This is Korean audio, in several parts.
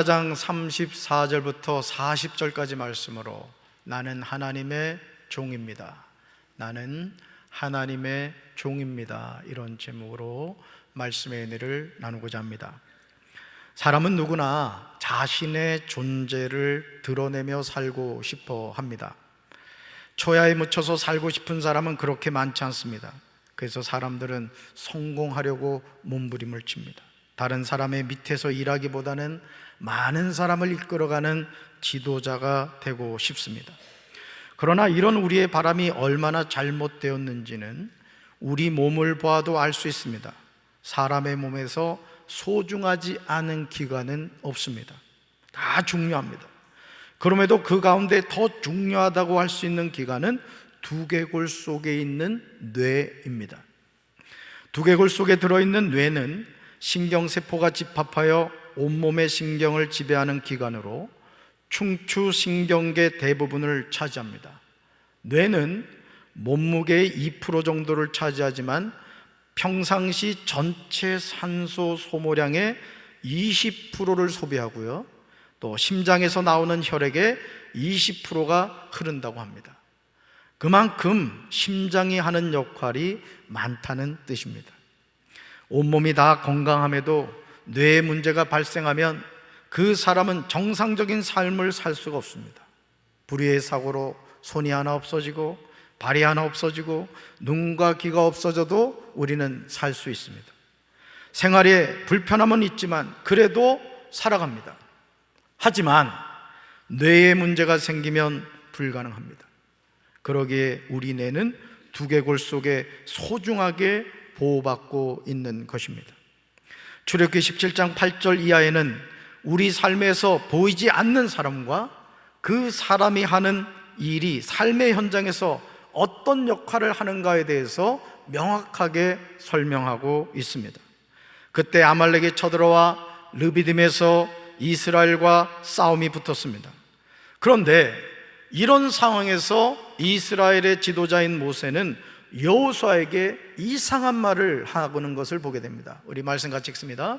4장 34절부터 40절까지 말씀으로 나는 하나님의 종입니다. 나는 하나님의 종입니다. 이런 제목으로 말씀의 은혜를 나누고자 합니다. 사람은 누구나 자신의 존재를 드러내며 살고 싶어 합니다. 초야에 묻혀서 살고 싶은 사람은 그렇게 많지 않습니다. 그래서 사람들은 성공하려고 몸부림을 칩니다. 다른 사람의 밑에서 일하기보다는 많은 사람을 이끌어가는 지도자가 되고 싶습니다. 그러나 이런 우리의 바람이 얼마나 잘못되었는지는 우리 몸을 보아도 알 수 있습니다. 사람의 몸에서 소중하지 않은 기관은 없습니다. 다 중요합니다. 그럼에도 그 가운데 더 중요하다고 할 수 있는 기관은 두개골 속에 있는 뇌입니다. 두개골 속에 들어있는 뇌는 신경세포가 집합하여 온몸의 신경을 지배하는 기관으로 충추신경계 대부분을 차지합니다. 뇌는 몸무게의 2% 정도를 차지하지만 평상시 전체 산소 소모량의 20%를 소비하고요, 또 심장에서 나오는 혈액의 20%가 흐른다고 합니다. 그만큼 심장이 하는 역할이 많다는 뜻입니다. 온몸이 다 건강함에도 뇌에 문제가 발생하면 그 사람은 정상적인 삶을 살 수가 없습니다. 불의의 사고로 손이 하나 없어지고 발이 하나 없어지고 눈과 귀가 없어져도 우리는 살 수 있습니다. 생활에 불편함은 있지만 그래도 살아갑니다. 하지만 뇌에 문제가 생기면 불가능합니다. 그러기에 우리 뇌는 두개골 속에 소중하게 보호받고 있는 것입니다. 출애굽기 17장 8절 이하에는 우리 삶에서 보이지 않는 사람과 그 사람이 하는 일이 삶의 현장에서 어떤 역할을 하는가에 대해서 명확하게 설명하고 있습니다. 그때 아말렉이 쳐들어와 르비딤에서 이스라엘과 싸움이 붙었습니다. 그런데 이런 상황에서 이스라엘의 지도자인 모세는 여호수아에게 이상한 말을 하고는 것을 보게 됩니다. 우리 말씀 같이 읽습니다.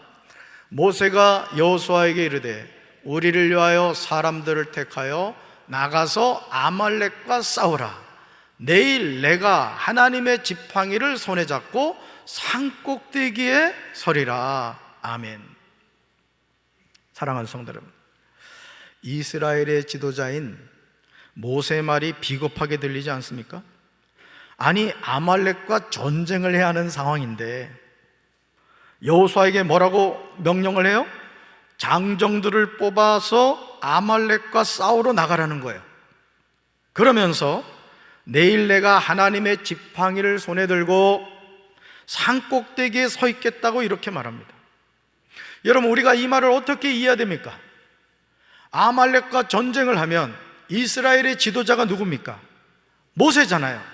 모세가 여호수아에게 이르되 우리를 위하여 사람들을 택하여 나가서 아말렉과 싸우라. 내일 내가 하나님의 지팡이를 손에 잡고 산꼭대기에 서리라. 아멘. 사랑하는 성도 여러분, 이스라엘의 지도자인 모세의 말이 비겁하게 들리지 않습니까? 아니, 아말렉과 전쟁을 해야 하는 상황인데 여호수아에게 뭐라고 명령을 해요? 장정들을 뽑아서 아말렉과 싸우러 나가라는 거예요. 그러면서 내일 내가 하나님의 지팡이를 손에 들고 산꼭대기에 서 있겠다고 이렇게 말합니다. 여러분, 우리가 이 말을 어떻게 이해해야 됩니까? 아말렉과 전쟁을 하면 이스라엘의 지도자가 누굽니까? 모세잖아요.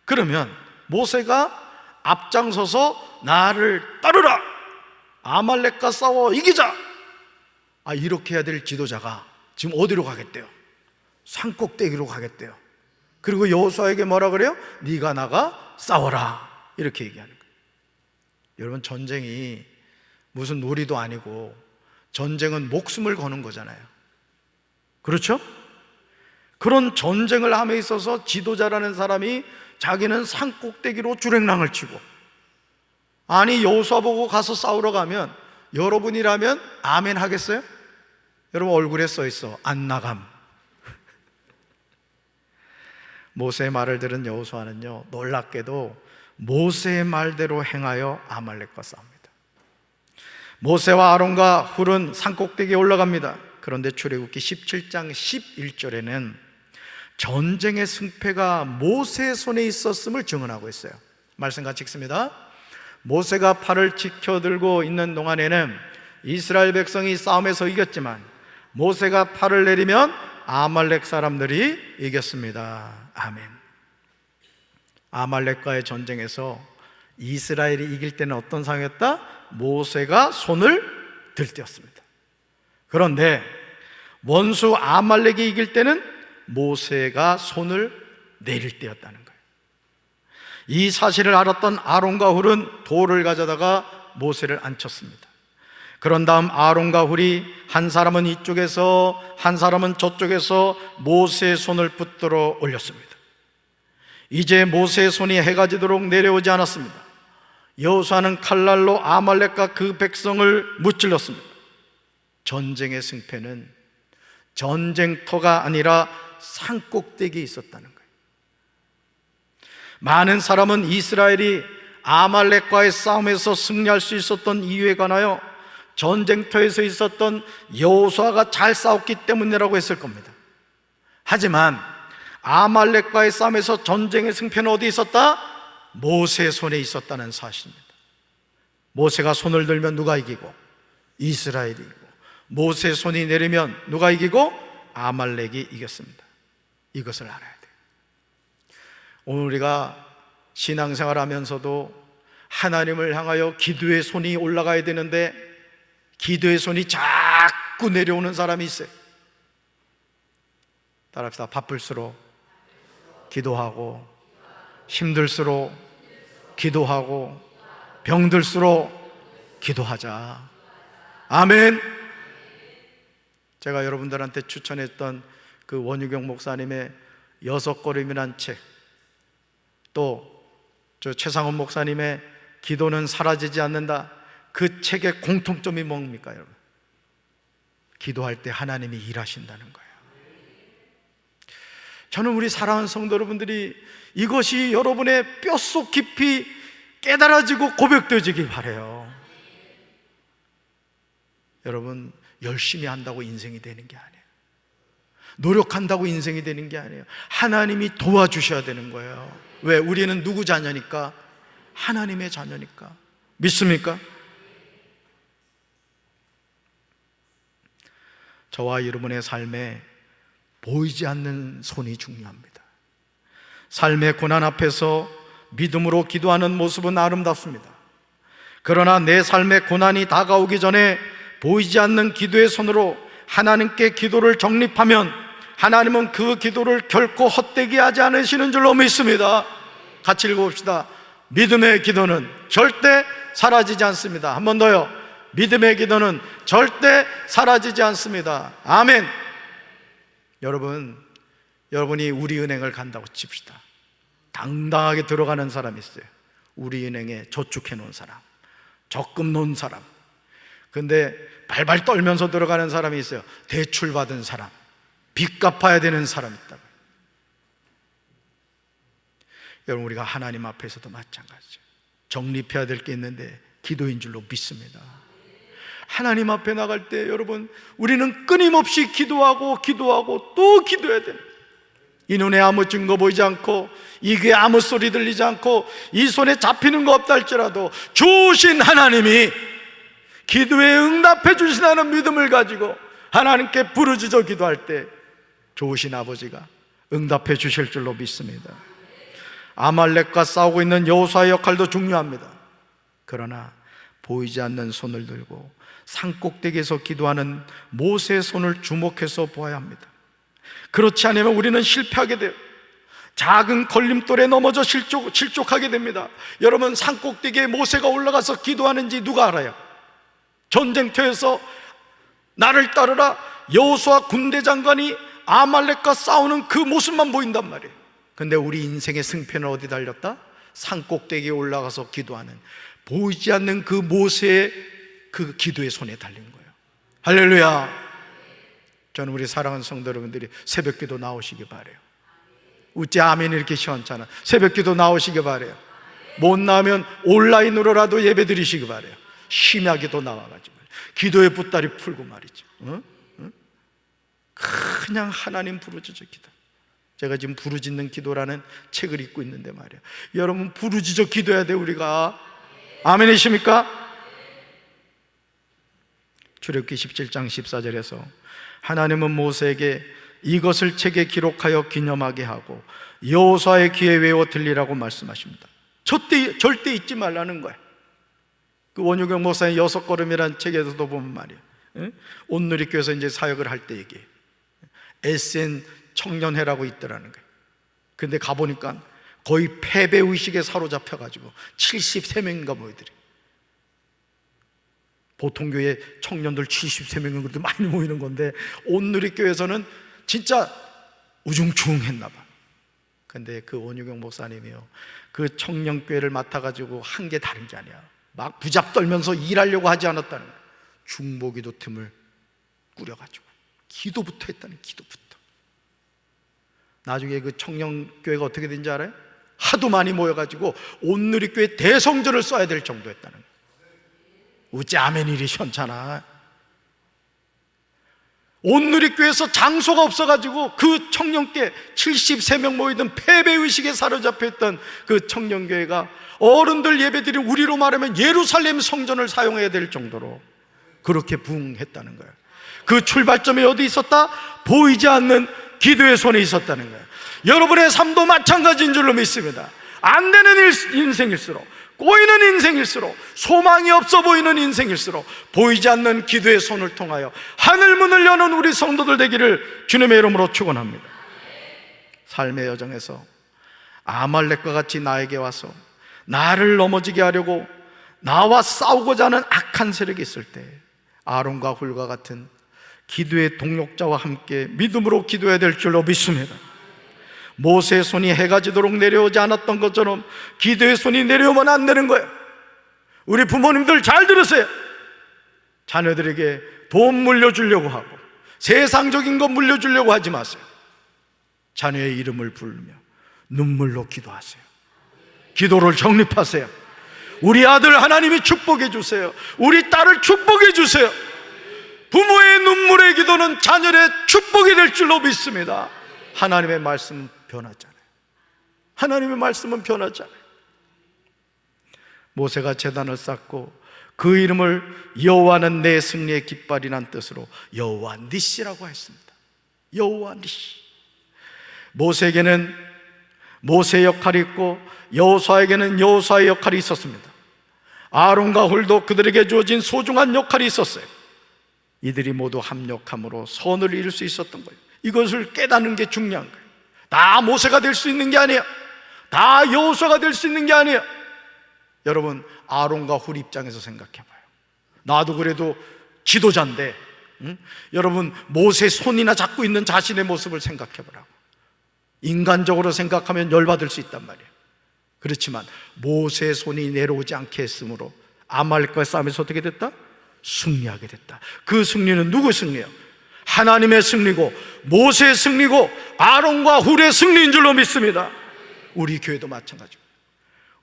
그러면 모세가 앞장서서 나를 따르라, 아말렉과 싸워 이기자, 이렇게 해야 될 지도자가 지금 어디로 가겠대요? 산꼭대기로 가겠대요. 그리고 여호수아에게 뭐라 그래요? 네가 나가 싸워라, 이렇게 얘기하는 거예요. 여러분, 전쟁이 무슨 놀이도 아니고 전쟁은 목숨을 거는 거잖아요. 그렇죠? 그런 전쟁을 함에 있어서 지도자라는 사람이 자기는 산꼭대기로 주랭랑을 치고, 아니, 여호수아 보고 가서 싸우러 가면 여러분이라면 아멘 하겠어요? 여러분 얼굴에 써 있어, 안 나감. 모세의 말을 들은 여호수아는요, 놀랍게도 모세의 말대로 행하여 아말렉과 싸웁니다. 모세와 아론과 훌은 산꼭대기에 올라갑니다. 그런데 출애굽기 17장 11절에는 전쟁의 승패가 모세의 손에 있었음을 증언하고 있어요. 말씀 같이 읽습니다. 모세가 팔을 지켜들고 있는 동안에는 이스라엘 백성이 싸움에서 이겼지만 모세가 팔을 내리면 아말렉 사람들이 이겼습니다. 아멘. 아말렉과의 전쟁에서 이스라엘이 이길 때는 어떤 상황이었다? 모세가 손을 들때었습니다. 그런데 원수 아말렉이 이길 때는 모세가 손을 내릴 때였다는 거예요. 이 사실을 알았던 아론과 훌은 돌을 가져다가 모세를 앉혔습니다. 그런 다음 아론과 훌이 한 사람은 이쪽에서 한 사람은 저쪽에서 모세의 손을 붙들어 올렸습니다. 이제 모세의 손이 해가 지도록 내려오지 않았습니다. 여호수아는 칼날로 아말렉과 그 백성을 무찔렀습니다. 전쟁의 승패는 전쟁터가 아니라 산꼭대기에 있었다는 거예요. 많은 사람은 이스라엘이 아말렉과의 싸움에서 승리할 수 있었던 이유에 관하여 전쟁터에서 있었던 여호수아가 잘 싸웠기 때문이라고 했을 겁니다. 하지만 아말렉과의 싸움에서 전쟁의 승패는 어디 있었다? 모세의 손에 있었다는 사실입니다. 모세가 손을 들면 누가 이기고? 이스라엘이 이기고, 모세의 손이 내리면 누가 이기고? 아말렉이 이겼습니다. 이것을 알아야 돼요. 오늘 우리가 신앙생활 하면서도 하나님을 향하여 기도의 손이 올라가야 되는데 기도의 손이 자꾸 내려오는 사람이 있어요. 따라합시다. 바쁠수록 기도하고, 힘들수록 기도하고, 병들수록 기도하자. 아멘. 제가 여러분들한테 추천했던 그 원유경 목사님의 6걸음이란 책, 또 저 최상원 목사님의 기도는 사라지지 않는다, 그 책의 공통점이 뭡니까 여러분? 기도할 때 하나님이 일하신다는 거예요. 저는 우리 사랑하는 성도 여러분들이 이것이 여러분의 뼛속 깊이 깨달아지고 고백되어지길 바라요. 여러분, 열심히 한다고 인생이 되는 게 아니에요. 노력한다고 인생이 되는 게 아니에요. 하나님이 도와주셔야 되는 거예요. 왜? 우리는 누구 자녀니까? 하나님의 자녀니까. 믿습니까? 저와 여러분의 삶에 보이지 않는 손이 중요합니다. 삶의 고난 앞에서 믿음으로 기도하는 모습은 아름답습니다. 그러나 내 삶의 고난이 다가오기 전에 보이지 않는 기도의 손으로 하나님께 기도를 정립하면 하나님은 그 기도를 결코 헛되게 하지 않으시는 줄로 믿습니다. 같이 읽어봅시다. 믿음의 기도는 절대 사라지지 않습니다. 한 번 더요. 믿음의 기도는 절대 사라지지 않습니다. 아멘. 여러분이 우리은행을 간다고 칩시다. 당당하게 들어가는 사람이 있어요. 우리은행에 저축해 놓은 사람, 적금 놓은 사람. 근데 발발 떨면서 들어가는 사람이 있어요. 대출 받은 사람, 빚 갚아야 되는 사람이 있다고. 여러분, 우리가 하나님 앞에서도 마찬가지죠. 정립해야 될 게 있는데 기도인 줄로 믿습니다. 하나님 앞에 나갈 때 여러분, 우리는 끊임없이 기도하고 또 기도해야 돼요. 이 눈에 아무 증거 보이지 않고 이 귀에 아무 소리 들리지 않고 이 손에 잡히는 거 없다 할지라도 주신 하나님이 기도에 응답해 주시다는 믿음을 가지고 하나님께 부르짖어 기도할 때 좋으신 아버지가 응답해 주실 줄로 믿습니다. 아말렉과 싸우고 있는 여호수아의 역할도 중요합니다. 그러나 보이지 않는 손을 들고 산꼭대기에서 기도하는 모세의 손을 주목해서 보아야 합니다. 그렇지 않으면 우리는 실패하게 돼요. 작은 걸림돌에 넘어져 실족하게 됩니다. 여러분, 산꼭대기에 모세가 올라가서 기도하는지 누가 알아요? 전쟁터에서 나를 따르라 여호수아 군대 장관이 아말렉과 싸우는 그 모습만 보인단 말이에요. 근데 우리 인생의 승패는 어디 달렸다? 산꼭대기에 올라가서 기도하는, 보이지 않는 그 모세의 그 기도의 손에 달린 거예요. 할렐루야. 저는 우리 사랑하는 성도 여러분들이 새벽기도 나오시기 바라요. 우째 아멘 이렇게 시원찮아. 새벽기도 나오시기 바라요. 못 나오면 온라인으로라도 예배 드리시기 바라요. 심야기도 나와가지고 기도의 붓다리 풀고 말이죠. 그냥 하나님 부르짖어 기도. 제가 지금 부르짖는 기도라는 책을 읽고 있는데 말이에요. 여러분, 부르짖어 기도해야 돼요. 우리가. 아멘이십니까? 출애굽기 17장 14절에서 하나님은 모세에게 이것을 책에 기록하여 기념하게 하고 여호수아의 귀에 외워 들리라고 말씀하십니다. 절대 잊지 말라는 거예요. 그 원유경 목사의 6걸음이라는 책에서도 보면 말이에요. 온누리교회에서 이제 사역을 할 때 얘기해요. SN 청년회라고 있더라는 거예요. 근데 가보니까 거의 패배의식에 사로잡혀가지고 73명인가 모이더래요. 보통 교회 청년들 73명은 그래도 많이 모이는 건데 온누리교회에서는 진짜 우중충했나 봐. 근데 그 원유경 목사님이요, 그 청년교회를 맡아가지고 한 게 다른 게 아니야. 막 부잡 떨면서 일하려고 하지 않았다는 거야. 중보기도 틈을 꾸려가지고 기도부터 했다는, 기도부터. 나중에 그 청년교회가 어떻게 된지 알아요? 하도 많이 모여가지고 온누리교회 대성전을 써야 될 정도였다는 거예요. 우째 아멘 일이 시원찮아. 온누리교회에서 장소가 없어가지고 그 청년교회 73명 모이던 패배의식에 사로잡혀 있던 그 청년교회가 어른들 예배들이 우리로 말하면 예루살렘 성전을 사용해야 될 정도로 그렇게 부흥했다는 거예요. 그 출발점이 어디 있었다? 보이지 않는 기도의 손에 있었다는 거예요. 여러분의 삶도 마찬가지인 줄로 믿습니다. 안 되는 인생일수록, 꼬이는 인생일수록, 소망이 없어 보이는 인생일수록 보이지 않는 기도의 손을 통하여 하늘문을 여는 우리 성도들 되기를 주님의 이름으로 축원합니다. 삶의 여정에서 아말렉과 같이 나에게 와서 나를 넘어지게 하려고 나와 싸우고자 하는 악한 세력이 있을 때 아론과 훌과 같은 기도의 동력자와 함께 믿음으로 기도해야 될 줄로 믿습니다. 모세의 손이 해가 지도록 내려오지 않았던 것처럼 기도의 손이 내려오면 안 되는 거예요. 우리 부모님들 잘 들으세요. 자녀들에게 돈 물려주려고 하고 세상적인 거 물려주려고 하지 마세요. 자녀의 이름을 부르며 눈물로 기도하세요. 기도를 정립하세요. 우리 아들 하나님이 축복해 주세요. 우리 딸을 축복해 주세요. 부모의 눈물의 기도는 자녀의 축복이 될 줄로 믿습니다. 하나님의 말씀은 변하잖아요. 하나님의 말씀은 변하잖아요. 모세가 제단을 쌓고 그 이름을 여호와는 내 승리의 깃발이란 뜻으로 여호와 니시라고 했습니다. 여호와 니시. 모세에게는 모세의 역할이 있고 여호수아에게는 여호수아의 역할이 있었습니다. 아론과 훌도 그들에게 주어진 소중한 역할이 있었어요. 이들이 모두 합력함으로 선을 이룰 수 있었던 거예요. 이것을 깨닫는 게 중요한 거예요. 다 모세가 될 수 있는 게 아니에요. 다 여호수아가 될 수 있는 게 아니에요. 여러분, 아론과 훌 입장에서 생각해봐요. 나도 그래도 지도자인데, 여러분 모세 손이나 잡고 있는 자신의 모습을 생각해보라고. 인간적으로 생각하면 열받을 수 있단 말이에요. 그렇지만 모세의 손이 내려오지 않게 했으므로 아말렉과의 싸움에서 어떻게 됐다? 승리하게 됐다. 그 승리는 누구의 승리예요? 하나님의 승리고 모세의 승리고 아론과 훌의 승리인 줄로 믿습니다. 우리 교회도 마찬가지입니다.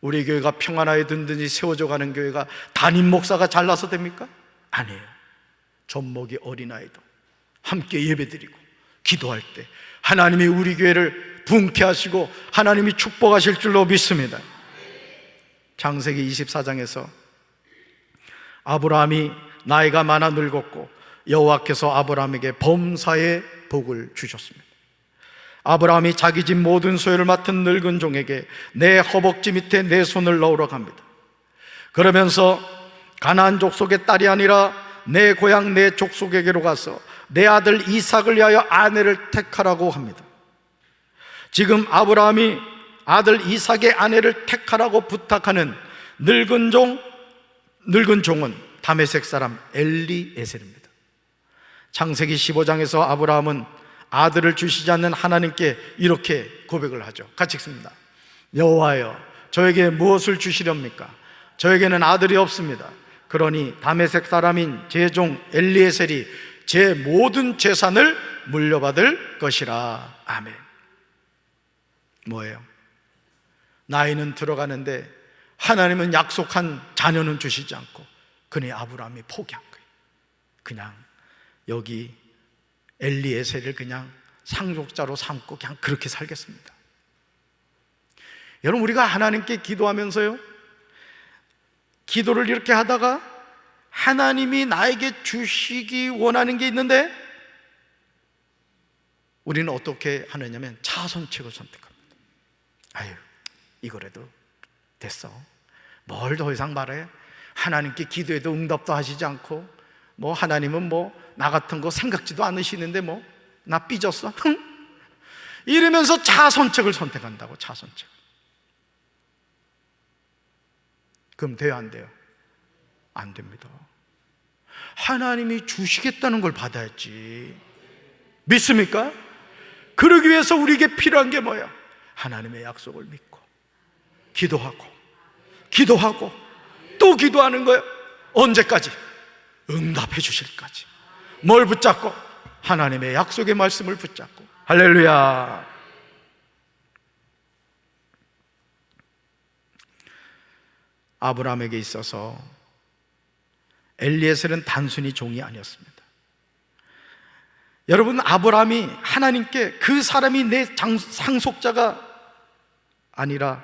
우리 교회가 평안하게 든든히 세워져 가는 교회가 담임 목사가 잘나서 됩니까? 아니에요. 젖먹이 어린아이도 함께 예배드리고 기도할 때 하나님이 우리 교회를 부흥케 하시고 하나님이 축복하실 줄로 믿습니다. 창세기 24장에서 아브라함이 나이가 많아 늙었고 여호와께서 아브라함에게 범사의 복을 주셨습니다. 아브라함이 자기 집 모든 소유를 맡은 늙은 종에게 내 허벅지 밑에 내 손을 넣으러 갑니다. 그러면서 가나안 족속의 딸이 아니라 내 고향 내 족속에게로 가서 내 아들 이삭을 위하여 아내를 택하라고 합니다. 지금 아브라함이 아들 이삭의 아내를 택하라고 부탁하는 늙은 종은 다메섹 사람 엘리에셀입니다. 창세기 15장에서 아브라함은 아들을 주시지 않는 하나님께 이렇게 고백을 하죠. 같이 읽습니다. 여호와여, 저에게 무엇을 주시렵니까? 저에게는 아들이 없습니다. 그러니 다메섹 사람인 제 종 엘리에셀이 제 모든 재산을 물려받을 것이라. 아멘. 뭐예요? 나이는 들어가는데 하나님은 약속한 자녀는 주시지 않고 그니 아브라함이 포기한 거예요. 그냥 여기 엘리에셀을 그냥 상속자로 삼고 그냥 그렇게 살겠습니다. 여러분, 우리가 하나님께 기도하면서요, 기도를 이렇게 하다가 하나님이 나에게 주시기 원하는 게 있는데 우리는 어떻게 하느냐면 차선책을 선택합니다. 아유, 이거라도 됐어. 뭘 더 이상 말해? 하나님께 기도해도 응답도 하시지 않고 뭐 하나님은 뭐 나 같은 거 생각지도 않으시는데 뭐 나 삐졌어? 이러면서 차선책을 선택한다고. 차선책. 그럼 돼요, 안 돼요? 안 됩니다. 하나님이 주시겠다는 걸 받아야지. 믿습니까? 그러기 위해서 우리에게 필요한 게 뭐야? 하나님의 약속을 믿고 기도하고 또 기도하는 거예요. 언제까지? 응답해 주실까지. 뭘 붙잡고? 하나님의 약속의 말씀을 붙잡고. 할렐루야. 아브라함에게 있어서 엘리에셀은 단순히 종이 아니었습니다. 여러분, 아브라함이 하나님께 그 사람이 내 상속자가 아니라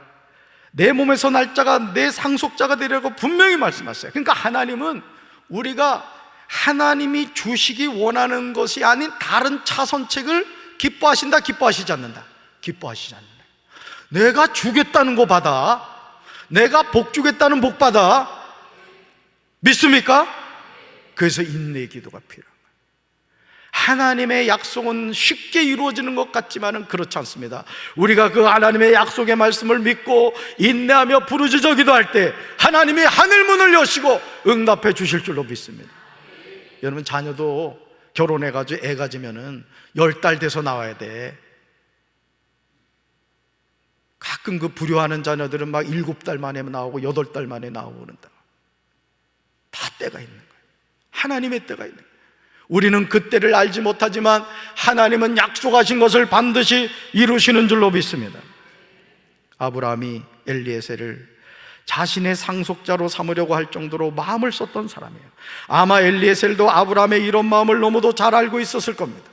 내 몸에서 날 자가 내 상속자가 되려고 분명히 말씀하셨어요. 그러니까 하나님은 우리가 하나님이 주시기 원하는 것이 아닌 다른 차선책을 기뻐하신다, 기뻐하시지 않는다? 기뻐하시지 않는다. 내가 주겠다는 거 받아. 내가 복 주겠다는 복 받아. 믿습니까? 그래서 인내의 기도가 필요한 거예요. 하나님의 약속은 쉽게 이루어지는 것 같지만은 그렇지 않습니다. 우리가 그 하나님의 약속의 말씀을 믿고 인내하며 부르짖어 기도할 때 하나님이 하늘문을 여시고 응답해 주실 줄로 믿습니다. 여러분, 자녀도 결혼해가지고 애 가지면은 10달 돼서 나와야 돼. 가끔 그 불효하는 자녀들은 막 7달 만에 나오고 8달 만에 나오고 그런다. 다 때가 있는 거예요. 하나님의 때가 있는 거예요. 우리는 그 때를 알지 못하지만 하나님은 약속하신 것을 반드시 이루시는 줄로 믿습니다. 아브라함이 엘리에셀을 자신의 상속자로 삼으려고 할 정도로 마음을 썼던 사람이에요. 아마 엘리에셀도 아브라함의 이런 마음을 너무도 잘 알고 있었을 겁니다.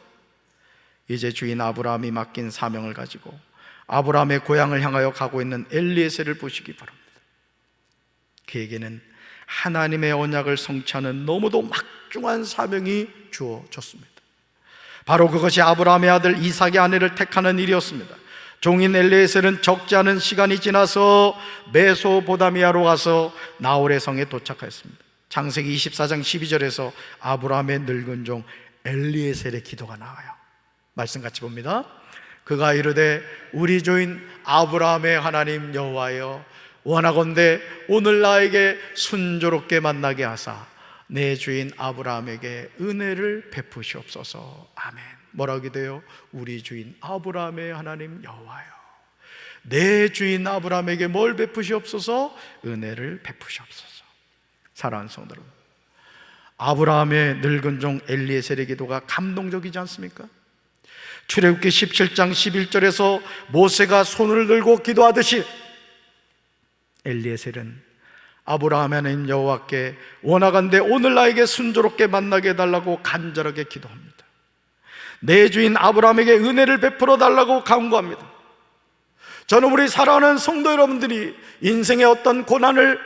이제 주인 아브라함이 맡긴 사명을 가지고 아브라함의 고향을 향하여 가고 있는 엘리에셀을 보시기 바랍니다. 그에게는 하나님의 언약을 성취하는 너무도 막중한 사명이 주어졌습니다. 바로 그것이 아브라함의 아들 이삭의 아내를 택하는 일이었습니다. 종인 엘리에셀은 적지 않은 시간이 지나서 메소포타미아로 가서 나홀의 성에 도착하였습니다. 창세기 24장 12절에서 아브라함의 늙은 종 엘리에셀의 기도가 나와요. 말씀 같이 봅니다. 그가 이르되 우리 주인 아브라함의 하나님 여호와여, 원하건대 오늘 나에게 순조롭게 만나게 하사 내 주인 아브라함에게 은혜를 베푸시옵소서. 아멘. 뭐라고 기도해요? 우리 주인 아브라함의 하나님 여호와여, 내 주인 아브라함에게 뭘 베푸시옵소서? 은혜를 베푸시옵소서. 사랑하는 성도 여러분, 아브라함의 늙은 종 엘리에셀의 기도가 감동적이지 않습니까? 출애굽기 17장 11절에서 모세가 손을 들고 기도하듯이 엘리에셀은 아브라함의 하나님 여호와께 원하건대 오늘 나에게 순조롭게 만나게 해달라고 간절하게 기도합니다. 내 주인 아브라함에게 은혜를 베풀어 달라고 간구합니다. 저는 우리 사랑하는 성도 여러분들이 인생의 어떤 고난을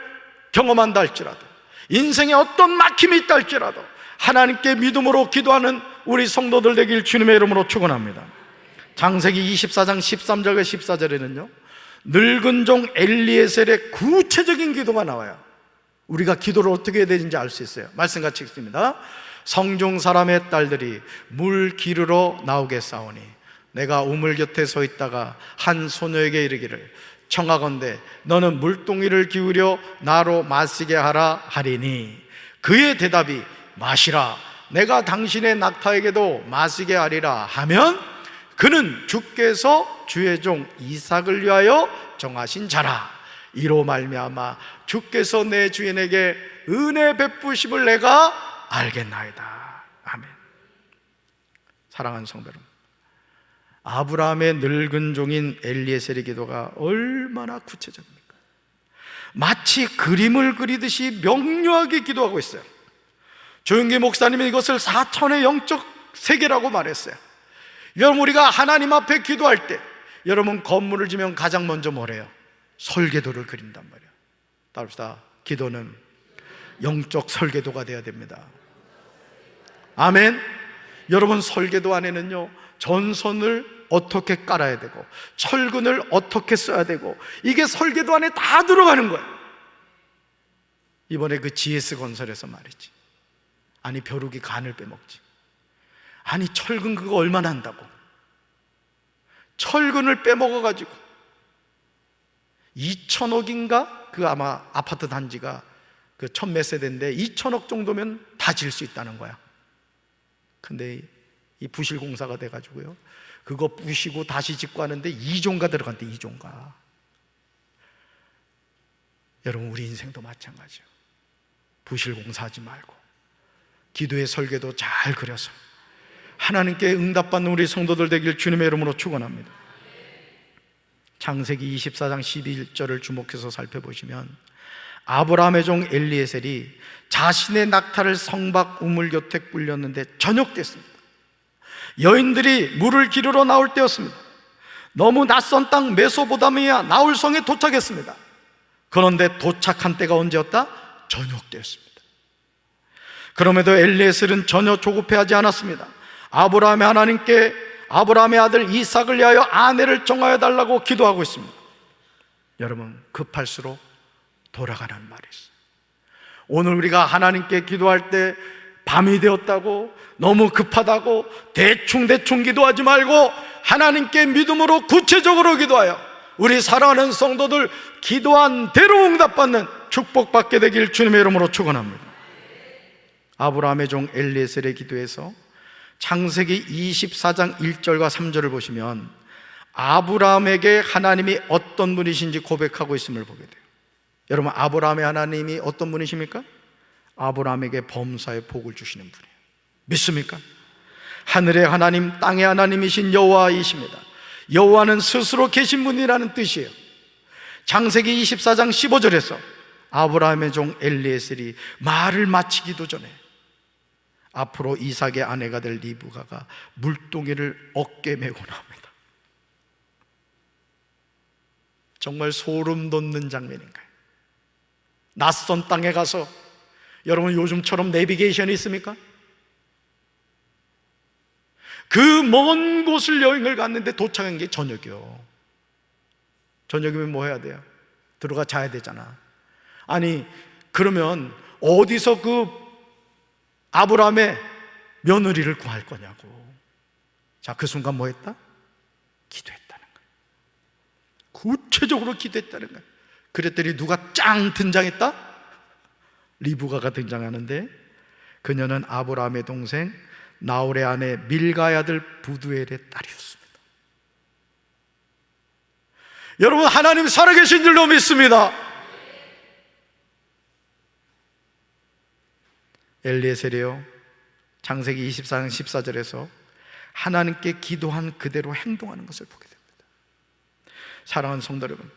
경험한다 할지라도, 인생에 어떤 막힘이 있다 할지라도 하나님께 믿음으로 기도하는 우리 성도들 되길 주님의 이름으로 축원합니다. 창세기 24장 13절과 14절에는요 늙은 종 엘리에셀의 구체적인 기도가 나와요. 우리가 기도를 어떻게 해야 되는지 알 수 있어요. 말씀 같이 읽습니다. 성중 사람의 딸들이 물 기르러 나오겠사오니 내가 우물 곁에 서 있다가 한 소녀에게 이르기를 청하건대 너는 물동이를 기울여 나로 마시게 하라 하리니 그의 대답이 마시라, 내가 당신의 낙타에게도 마시게 하리라 하면 그는 주께서 주의 종 이삭을 위하여 정하신 자라. 이로 말미암아 주께서 내 주인에게 은혜 베푸심을 내가 알겠나이다. 아멘. 사랑하는 성도 여러분, 아브라함의 늙은 종인 엘리에셀의 기도가 얼마나 구체적입니까? 마치 그림을 그리듯이 명료하게 기도하고 있어요. 조영기 목사님이 이것을 4천의 영적 세계라고 말했어요. 여러분, 우리가 하나님 앞에 기도할 때 여러분 건물을 지면 가장 먼저 뭐래요? 설계도를 그린단 말이에요. 따릅시다. 기도는 영적 설계도가 되어야 됩니다. 아멘. 여러분, 설계도 안에는요 전선을 어떻게 깔아야 되고 철근을 어떻게 써야 되고 이게 설계도 안에 다 들어가는 거예요. 이번에 그 GS건설에서 말이지, 아니 벼룩이 간을 빼먹지. 아니 철근 그거 얼마나 한다고? 철근을 빼먹어가지고 2천억인가? 그 아마 아파트 단지가 그 1000몇 세대인데 2천억 정도면 다 다 질 수 있다는 거야. 근데 이 부실공사가 돼가지고요, 그거 부시고 다시 짓고 하는데 2종가 들어간대. 2종가. 여러분, 우리 인생도 마찬가지예요. 부실공사하지 말고 기도의 설계도 잘 그려서 하나님께 응답받는 우리 성도들 되길 주님의 이름으로 축원합니다. 창세기 24장 11절을 주목해서 살펴보시면 아브라함의 종 엘리에셀이 자신의 낙타를 성박 우물 곁에 꿀렸는데 저녁됐습니다. 여인들이 물을 기르러 나올 때였습니다. 너무 낯선 땅 메소포타미아 나홀성에 도착했습니다. 그런데 도착한 때가 언제였다? 저녁 때였습니다. 그럼에도 엘리에셀은 전혀 조급해하지 않았습니다. 아브라함의 하나님께 아브라함의 아들 이삭을 위하여 아내를 정하여 달라고 기도하고 있습니다. 여러분, 급할수록 돌아가는 말이 있어요. 오늘 우리가 하나님께 기도할 때 밤이 되었다고, 너무 급하다고 대충 기도하지 말고 하나님께 믿음으로 구체적으로 기도하여 우리 사랑하는 성도들 기도한 대로 응답받는 축복받게 되길 주님의 이름으로 축원합니다. 아브라함의 종 엘리에셀의 기도에서 창세기 24장 1절과 3절을 보시면 아브라함에게 하나님이 어떤 분이신지 고백하고 있음을 보게 돼요. 여러분, 아브라함의 하나님이 어떤 분이십니까? 아브라함에게 범사의 복을 주시는 분이에요. 믿습니까? 하늘의 하나님, 땅의 하나님이신 여호와이십니다. 여호와는 스스로 계신 분이라는 뜻이에요. 창세기 24장 15절에서 아브라함의 종 엘리에셀이 말을 마치기도 전에 앞으로 이삭의 아내가 될 리브가가 물동이를 어깨에 메고 나옵니다. 정말 소름 돋는 장면인가요? 낯선 땅에 가서, 여러분 요즘처럼 내비게이션이 있습니까? 그 먼 곳을 여행을 갔는데 도착한 게 저녁이요. 저녁이면 뭐 해야 돼요? 들어가 자야 되잖아. 아니, 그러면 어디서 그 아브라함의 며느리를 구할 거냐고. 자, 그 순간 뭐 했다? 기도했다는 거예요. 구체적으로 기도했다는 거예요. 그랬더니 누가 짱 등장했다? 리브가가 등장하는데, 그녀는 아브라함의 동생 나홀의 아내 밀가의 아들 부두엘의 딸이었습니다. 여러분, 하나님 살아계신 줄로 믿습니다. 엘리에셀이요, 창세기 24장 14절에서 하나님께 기도한 그대로 행동하는 것을 보게 됩니다. 사랑하는 성도 여러분,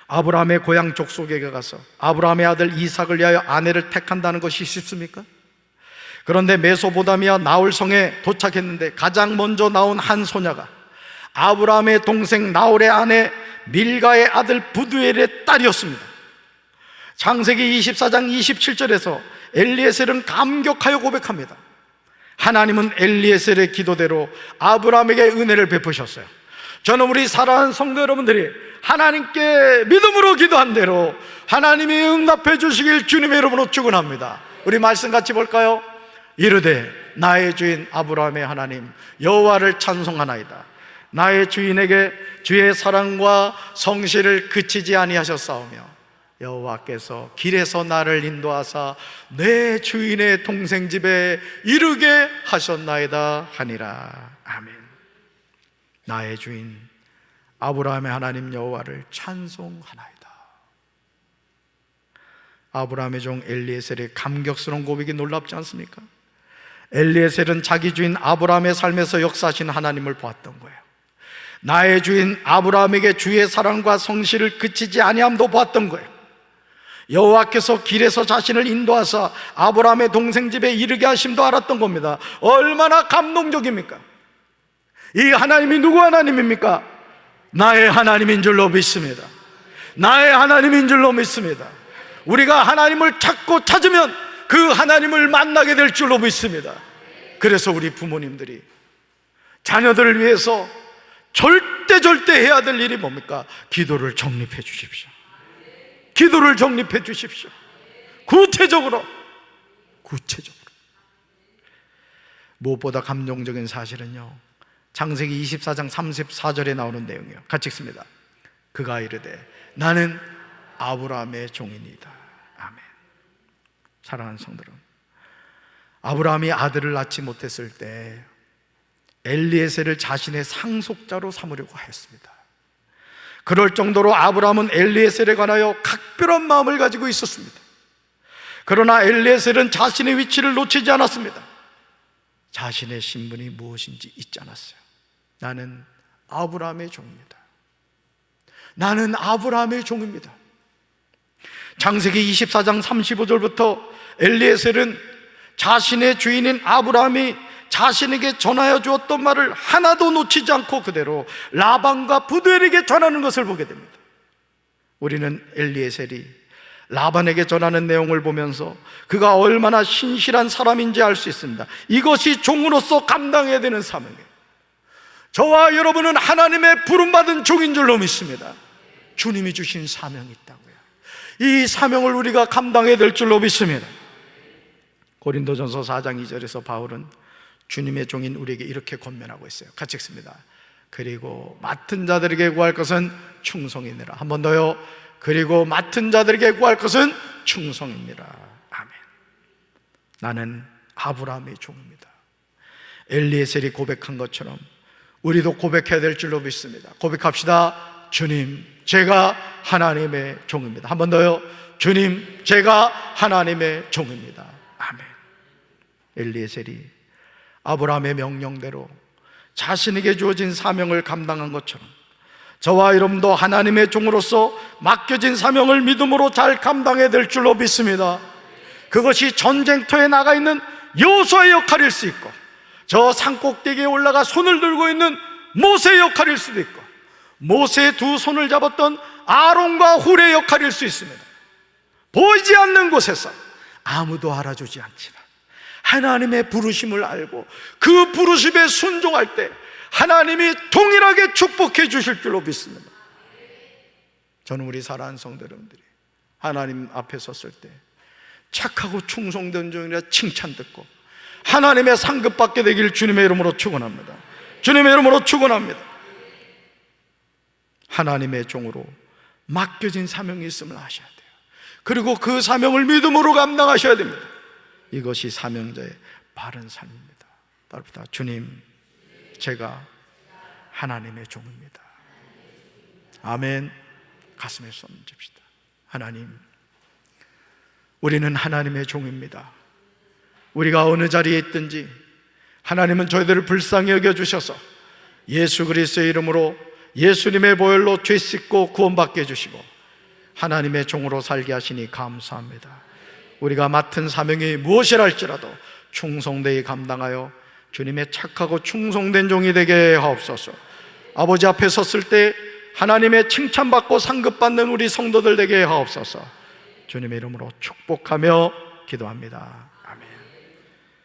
아브라함의 고향 족속에게 가서 아브라함의 아들 이삭을 위하여 아내를 택한다는 것이 쉽습니까? 그런데 메소포타미아 나홀성에 도착했는데 가장 먼저 나온 한 소녀가 아브라함의 동생 나홀의 아내 밀가의 아들 부두엘의 딸이었습니다. 창세기 24장 27절에서 엘리에셀은 감격하여 고백합니다. 하나님은 엘리에셀의 기도대로 아브라함에게 은혜를 베푸셨어요. 저는 우리 사랑하는 성도 여러분들이 하나님께 믿음으로 기도한 대로 하나님이 응답해 주시길 주님의 이름으로 축원합니다. 우리 말씀 같이 볼까요? 이르되 나의 주인 아브라함의 하나님 여호와를 찬송하나이다. 나의 주인에게 주의 사랑과 성실을 그치지 아니하셨사오며 여호와께서 길에서 나를 인도하사 내 주인의 동생 집에 이르게 하셨나이다 하니라. 아멘. 나의 주인 아브라함의 하나님 여호와를 찬송하나이다. 아브라함의 종 엘리에셀의 감격스러운 고백이 놀랍지 않습니까? 엘리에셀은 자기 주인 아브라함의 삶에서 역사하신 하나님을 보았던 거예요. 나의 주인 아브라함에게 주의 사랑과 성실을 그치지 아니함도 보았던 거예요. 여호와께서 길에서 자신을 인도하사 아브라함의 동생 집에 이르게 하심도 알았던 겁니다. 얼마나 감동적입니까? 이 하나님이 누구 하나님입니까? 나의 하나님인 줄로 믿습니다. 나의 하나님인 줄로 믿습니다. 우리가 하나님을 찾고 찾으면 그 하나님을 만나게 될 줄로 믿습니다. 그래서 우리 부모님들이 자녀들을 위해서 절대 해야 될 일이 뭡니까? 기도를 정립해 주십시오. 기도를 정립해 주십시오. 구체적으로. 무엇보다 감동적인 사실은요, 창세기 24장 34절에 나오는 내용이에요. 같이 읽습니다. 그가 이르되 나는 아브라함의 종이니이다. 아멘. 사랑하는 성도 여러분, 아브라함이 아들을 낳지 못했을 때 엘리에셀을 자신의 상속자로 삼으려고 하였습니다. 그럴 정도로 아브라함은 엘리에셀에 관하여 각별한 마음을 가지고 있었습니다. 그러나 엘리에셀은 자신의 위치를 놓치지 않았습니다. 자신의 신분이 무엇인지 잊지 않았어요. 나는 아브라함의 종입니다. 나는 아브라함의 종입니다. 창세기 24장 35절부터 엘리에셀은 자신의 주인인 아브라함이 자신에게 전하여 주었던 말을 하나도 놓치지 않고 그대로 라반과 부두엘에게 전하는 것을 보게 됩니다. 우리는 엘리에셀이 라반에게 전하는 내용을 보면서 그가 얼마나 신실한 사람인지 알 수 있습니다. 이것이 종으로서 감당해야 되는 사명이에요. 저와 여러분은 하나님의 부름받은 종인 줄로 믿습니다. 주님이 주신 사명이 있다고요. 이 사명을 우리가 감당해야 될 줄로 믿습니다. 고린도전서 4장 2절에서 바울은 주님의 종인 우리에게 이렇게 권면하고 있어요. 같이 읽습니다. 그리고 맡은 자들에게 구할 것은 충성이니라. 한 번 더요. 그리고 맡은 자들에게 구할 것은 충성이니라. 아멘. 나는 아브라함의 종입니다. 엘리에셀이 고백한 것처럼 우리도 고백해야 될 줄로 믿습니다. 고백합시다. 주님, 제가 하나님의 종입니다. 한 번 더요. 주님, 제가 하나님의 종입니다. 아멘. 엘리에셀이 아브라함의 명령대로 자신에게 주어진 사명을 감당한 것처럼 저와 여러분도 하나님의 종으로서 맡겨진 사명을 믿음으로 잘 감당해야 될 줄로 믿습니다. 그것이 전쟁터에 나가 있는 여호수아의 역할일 수 있고, 저 산꼭대기에 올라가 손을 들고 있는 모세의 역할일 수도 있고, 모세의 두 손을 잡았던 아론과 훌의 역할일 수 있습니다. 보이지 않는 곳에서 아무도 알아주지 않지만 하나님의 부르심을 알고 그 부르심에 순종할 때 하나님이 동일하게 축복해 주실 줄로 믿습니다. 저는 우리 사랑하는 성도 여러분들이 하나님 앞에 섰을 때 착하고 충성된 종이라 칭찬 듣고 하나님의 상급 받게 되길 주님의 이름으로 축원합니다. 주님의 이름으로 축원합니다. 하나님의 종으로 맡겨진 사명이 있음을 아셔야 돼요. 그리고 그 사명을 믿음으로 감당하셔야 됩니다. 이것이 사명자의 바른 삶입니다. 따릅니다. 주님, 제가 하나님의 종입니다. 아멘. 가슴에 손 얹읍시다. 하나님, 우리는 하나님의 종입니다. 우리가 어느 자리에 있든지 하나님은 저희들을 불쌍히 여겨주셔서 예수 그리스도의 이름으로 예수님의 보혈로 죄 씻고 구원받게 해주시고 하나님의 종으로 살게 하시니 감사합니다. 우리가 맡은 사명이 무엇이라 할지라도 충성되이 감당하여 주님의 착하고 충성된 종이 되게 하옵소서. 아버지 앞에 섰을 때 하나님의 칭찬받고 상급받는 우리 성도들 되게 하옵소서. 주님의 이름으로 축복하며 기도합니다.